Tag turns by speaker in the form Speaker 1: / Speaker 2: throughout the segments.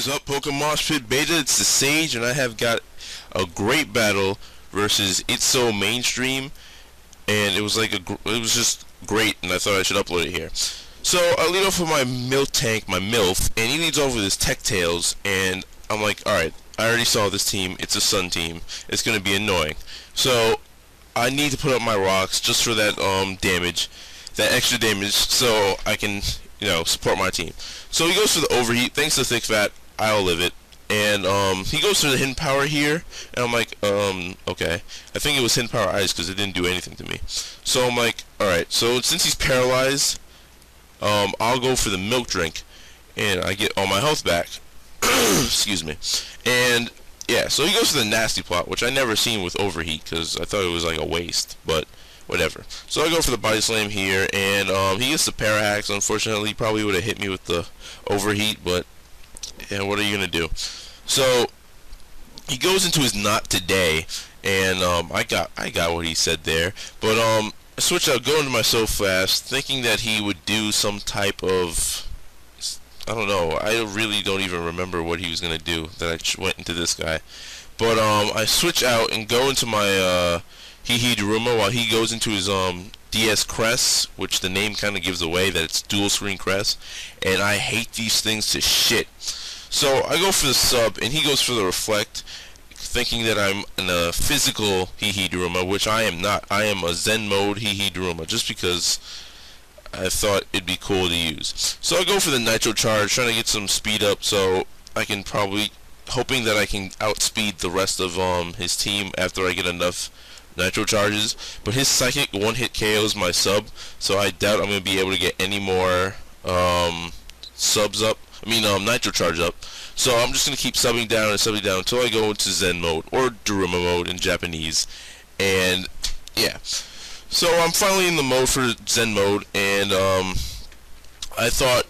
Speaker 1: is up, PokeMoshPitbeta? It's the Sage, and I have got a great battle versus SoMainstream, and it was like it was just great, and I thought I should upload it here. So I lead off with my milk tank, my MILF, and he leads off with his Tech Tails, and I'm like, alright, I already saw this team, it's a Sun team, it's gonna be annoying. So I need to put up my rocks just for that damage, that extra damage, so I can, you know, support my team. So he goes for the overheat. Thanks to Thick Fat, I'll live it. And he goes for the hidden power here, and I'm like, okay. I think it was hidden power ice because it didn't do anything to me. So I'm like, alright, so since he's paralyzed, I'll go for the milk drink, and I get all my health back. Excuse me. And yeah, so he goes for the nasty plot, which I never seen with overheat because I thought it was like a waste, but whatever. So I go for the body slam here, and he gets the parahacks. Unfortunately, he probably would have hit me with the overheat, but yeah, what are you gonna do? So he goes into his not today, and I got what he said there, but I switch out, go into my so fast, thinking that he would do some type of, I don't know, I really don't even remember what he was gonna do that I went into this guy, but I switch out and go into my Daruma while he goes into his DS Crest, which the name kind of gives away that it's dual screen Crest, and I hate these things to shit. So I go for the sub, and he goes for the Reflect, thinking that I'm in a physical Daruma, which I am not. I am a Zen mode Daruma, just because I thought it'd be cool to use. So I go for the Nitro Charge, trying to get some speed up, so I can probably, hoping that I can outspeed the rest of his team after I get enough Nitro Charges. But his Psychic one-hit KOs my sub, so I doubt I'm going to be able to get any more subs up. Nitro Charge up. So I'm just going to keep subbing down until I go into Zen mode, or Daruma mode in Japanese. And yeah. So I'm finally in the mode for Zen mode, and I thought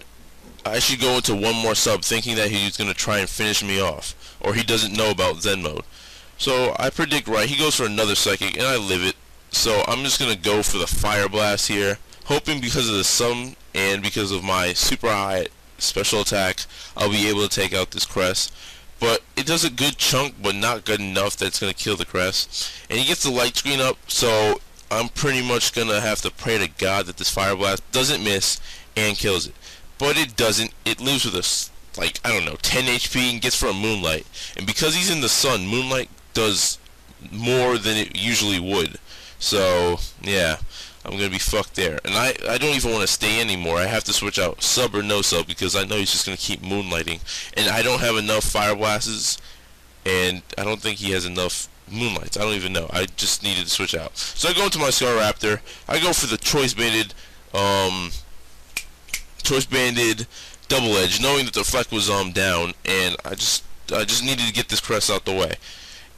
Speaker 1: I should go into one more sub, thinking that he's going to try and finish me off, or he doesn't know about Zen mode. So I predict right, he goes for another Psychic, and I live it. So I'm just going to go for the Fire Blast here, hoping because of the sum and because of my super high special attack, I'll be able to take out this Crest. But it does a good chunk, but not good enough that it's going to kill the Crest. And he gets the light screen up, so I'm pretty much going to have to pray to God that this Fire Blast doesn't miss and kills it. But it doesn't. It lives with us, like, I don't know, 10 HP and gets for a Moonlight. And because he's in the sun, Moonlight does more than it usually would. So, yeah, I'm going to be fucked there. And I don't even want to stay anymore. I have to switch out sub or no sub because I know he's just going to keep Moonlighting. And I don't have enough Fire Blasts, and I don't think he has enough Moonlights. I don't even know. I just needed to switch out. So I go into my Scaraptor. I go for the Choice Banded Double Edge, knowing that the Reflect was down, and I just needed to get this Crest out the way.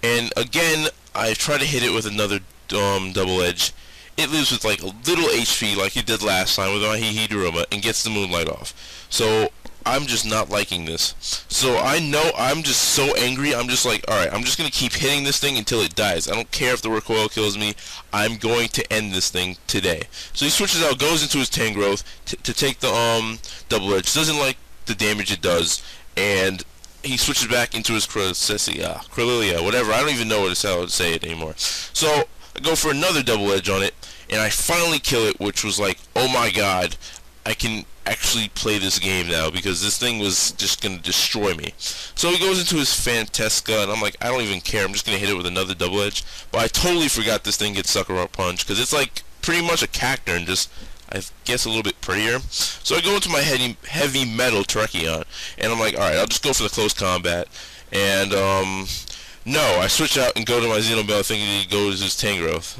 Speaker 1: And again, I try to hit it with another Double Edge. It lives with like a little HP like it did last time with my Daruma and gets the Moonlight off. So I'm just not liking this. So I know I'm just so angry. I'm just like, alright, I'm just going to keep hitting this thing until it dies. I don't care if the recoil kills me. I'm going to end this thing today. So he switches out, goes into his Tangrowth to take the Double Edge. Doesn't like the damage it does. And he switches back into his Krillilea, whatever. I don't even know what how to say it anymore. So I go for another Double Edge on it, and I finally kill it, which was like, oh my god, I can actually play this game now, because this thing was just going to destroy me. So he goes into his Fantesca, and I'm like, I don't even care, I'm just going to hit it with another Double Edge. But I totally forgot this thing gets Sucker Punch, because it's like pretty much a Cacturne, just, I guess, a little bit prettier. So I go into my heavy metal Terrakion, and I'm like, alright, I'll just go for the close combat. And no, I switch out and go to my Zenobell thinking he goes his Tangrowth.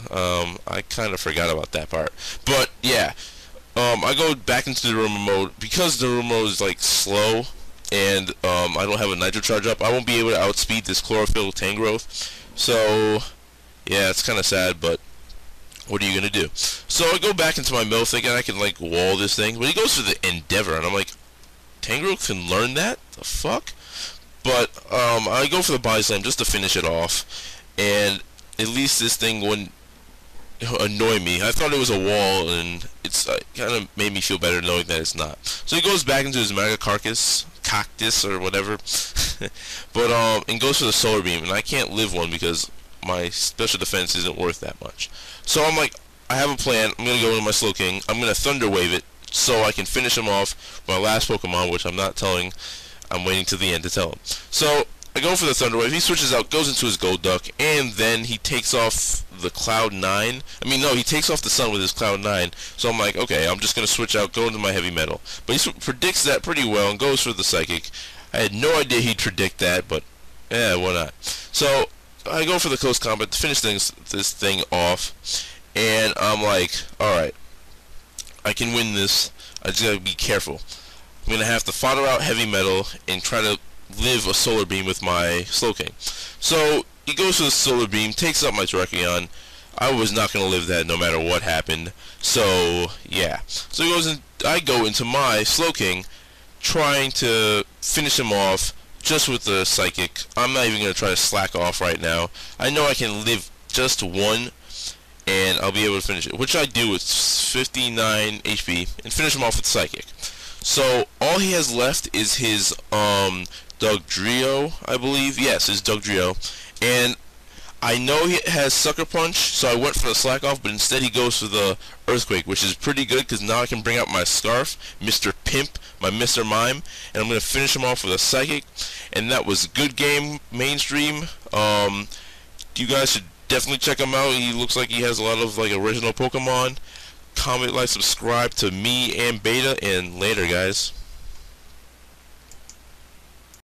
Speaker 1: I kind of forgot about that part. But yeah, I go back into the Daruma mode. Because the Daruma mode is like slow, and I don't have a Nitro Charge up, I won't be able to outspeed this Chlorophyll Tangrowth. So yeah, it's kind of sad, but what are you gonna do? So I go back into my mill thinking I can like wall this thing, but he goes for the Endeavor, and I'm like, Tangrowth can learn that? The fuck? But I go for the Body Slam just to finish it off, and at least this thing wouldn't annoy me. I thought it was a wall, and it's kind of made me feel better knowing that it's not. So he goes back into his Mega Cactus or whatever, but and goes for the Solar Beam, and I can't live one because my special defense isn't worth that much. So I'm like, I have a plan. I'm gonna go into my Slowking. I'm gonna Thunder Wave it so I can finish him off with my last Pokemon, which I'm not telling. I'm waiting to the end to tell him. So I go for the Thunder Wave. He switches out, goes into his Golduck, and then he takes off the Cloud 9. I mean, no, he takes off the Sun with his Cloud 9. So I'm like, okay, I'm just going to switch out, go into my Heavy Metal. But he predicts that pretty well and goes for the Psychic. I had no idea he'd predict that, but yeah, why not? So I go for the Close Combat to finish this thing off. And I'm like, alright, I can win this. I just got to be careful. I'm going to have to fodder out Heavy Metal and try to live a Solar Beam with my Slowking. So he goes for the Solar Beam, takes up my Terrakion. I was not going to live that no matter what happened. So yeah. So he goes in, I go into my Slowking, trying to finish him off just with the Psychic. I'm not even going to try to slack off right now. I know I can live just one, and I'll be able to finish it, which I do with 59 HP, and finish him off with Psychic. So all he has left is his Dugtrio, I believe. Yes, his Dugtrio. And I know he has Sucker Punch, so I went for the Slack Off, but instead he goes for the Earthquake, which is pretty good because now I can bring out my Scarf, Mr. Pimp, my Mr. Mime, and I'm going to finish him off with a Psychic. And that was a good game, Mainstream. You guys should definitely check him out. He looks like he has a lot of like original Pokemon. Comment, like, subscribe to me and Beta, and later, guys.